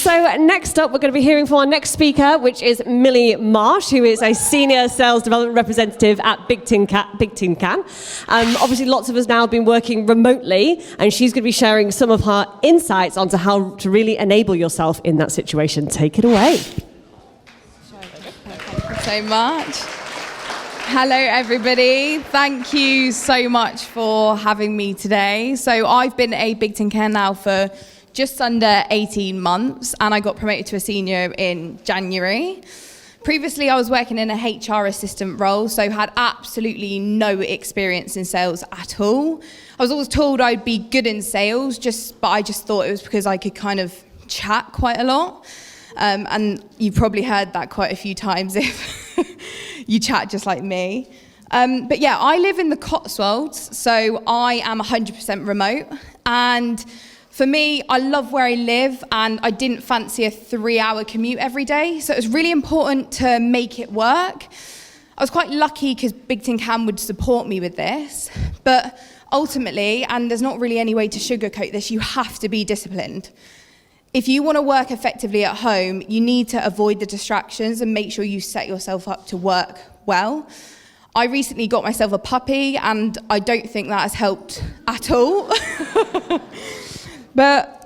So next up, we're going to be hearing from our next speaker, which is Millie Marsh, who is a Senior Sales Development Representative at Big Tin Can. Obviously, lots of us now have been working remotely, and she's going to be sharing some of her insights onto how to really enable yourself in that situation. Take it away. Thank you so much. Hello, everybody. Thank you so much for having me today. So I've been a Big Tin Can now for just under 18 months, and I got promoted to a senior in January. Previously, I was working in a HR assistant role, so had absolutely no experience in sales at all. I was always told I'd be good in sales, but I just thought it was because I could kind of chat quite a lot. And you've probably heard that quite a few times if you chat just like me. But yeah, I live in the Cotswolds, so I am 100% remote. And for me, I love where I live, and I didn't fancy a 3-hour commute every day, so it was really important to make it work. I was quite lucky because Big Tin Can would support me with this, but ultimately, and there's not really any way to sugarcoat this, you have to be disciplined. If you want to work effectively at home, you need to avoid the distractions and make sure you set yourself up to work well. I recently got myself a puppy, and I don't think that has helped at all. But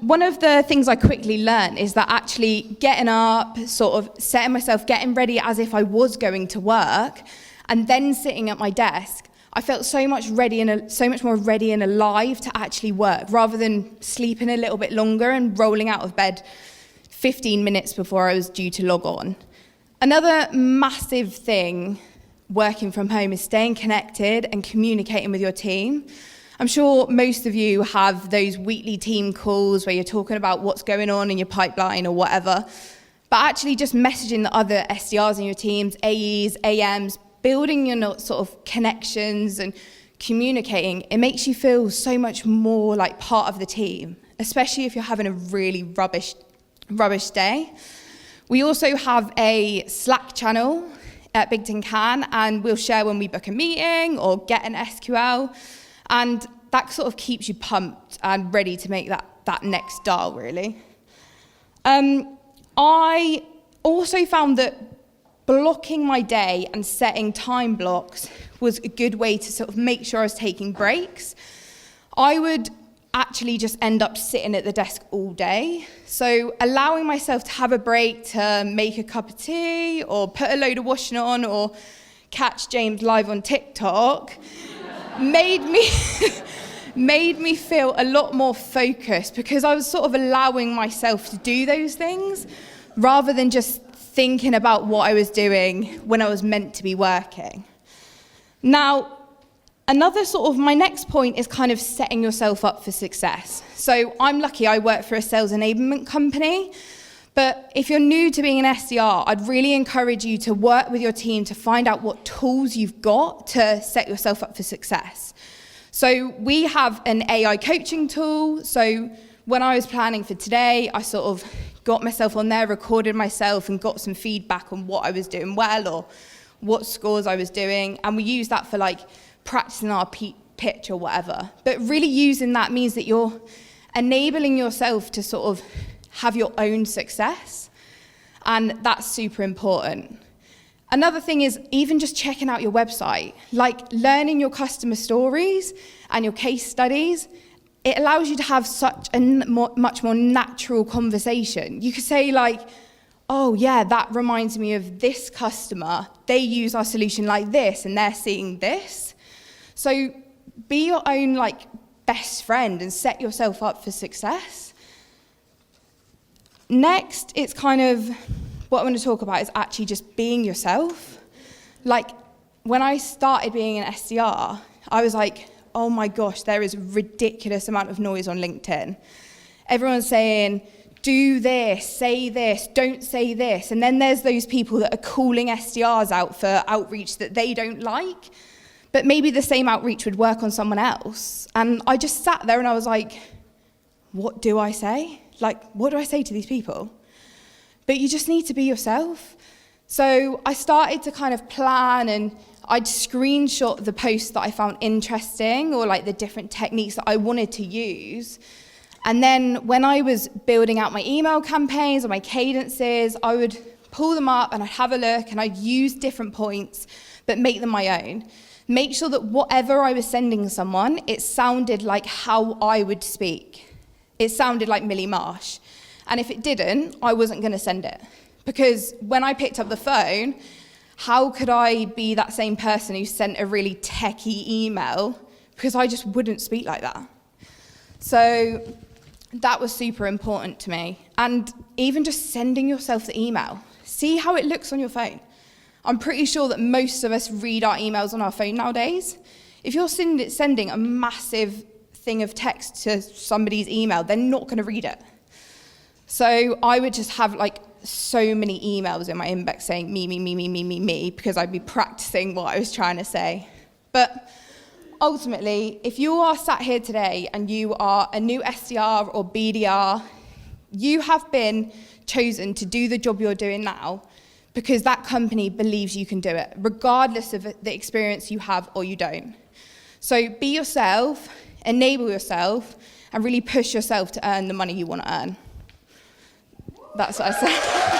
one of the things I quickly learned is that actually getting up, sort of setting myself, getting ready as if I was going to work, and then sitting at my desk, I felt so much more ready and alive to actually work, rather than sleeping a little bit longer and rolling out of bed 15 minutes before I was due to log on. Another massive thing working from home is staying connected and communicating with your team. I'm sure most of you have those weekly team calls where you're talking about what's going on in your pipeline or whatever, but actually just messaging the other SDRs in your teams, AEs, AMs, building your sort of connections and communicating, it makes you feel so much more like part of the team, especially if you're having a really rubbish day. We also have a Slack channel at Big Tin Can, and we'll share when we book a meeting or get an SQL. And that sort of keeps you pumped and ready to make that next dial, really. I also found that blocking my day and setting time blocks was a good way to sort of make sure I was taking breaks. I would actually just end up sitting at the desk all day. So allowing myself to have a break to make a cup of tea or put a load of washing on or catch James live on TikTok made me feel a lot more focused, because I was sort of allowing myself to do those things rather than just thinking about what I was doing when I was meant to be working. Now, my next point is kind of setting yourself up for success. So I'm lucky I work for a sales enablement company, but if you're new to being an SDR, I'd really encourage you to work with your team to find out what tools you've got to set yourself up for success. So we have an AI coaching tool. So when I was planning for today, I sort of got myself on there, recorded myself, and got some feedback on what I was doing well or what scores I was doing. And we use that for like practicing our pitch or whatever. But really using that means that you're enabling yourself to sort of have your own success, and that's super important. Another thing is even just checking out your website, like learning your customer stories and your case studies. It allows you to have such a much more natural conversation. You could say like, oh yeah, that reminds me of this customer. They use our solution like this and they're seeing this. So be your own like best friend and set yourself up for success. Next, it's kind of what I want to talk about is actually just being yourself. Like when I started being an SDR, I was like, oh my gosh, there is a ridiculous amount of noise on LinkedIn. Everyone's saying, do this, say this, don't say this. And then there's those people that are calling SDRs out for outreach that they don't like. But maybe the same outreach would work on someone else. And I just sat there and I was like, what do I say? Like, what do I say to these people? But you just need to be yourself. So I started to kind of plan, and I'd screenshot the posts that I found interesting or like the different techniques that I wanted to use. And then when I was building out my email campaigns or my cadences, I would pull them up and I'd have a look and I'd use different points, but make them my own. Make sure that whatever I was sending someone, it sounded like how I would speak. It sounded like Millie Marsh. And if it didn't, I wasn't going to send it. Because when I picked up the phone, how could I be that same person who sent a really techie email? Because I just wouldn't speak like that. So that was super important to me. And even just sending yourself the email. See how it looks on your phone. I'm pretty sure that most of us read our emails on our phone nowadays. If you're sending a massive thing of text to somebody's email, they're not going to read it. So I would just have like so many emails in my inbox saying me, because I'd be practicing what I was trying to say. But ultimately, if you are sat here today and you are a new SDR or BDR, you have been chosen to do the job you're doing now because that company believes you can do it, regardless of the experience you have or you don't. So be yourself, enable yourself, and really push yourself to earn the money you want to earn. That's what I say.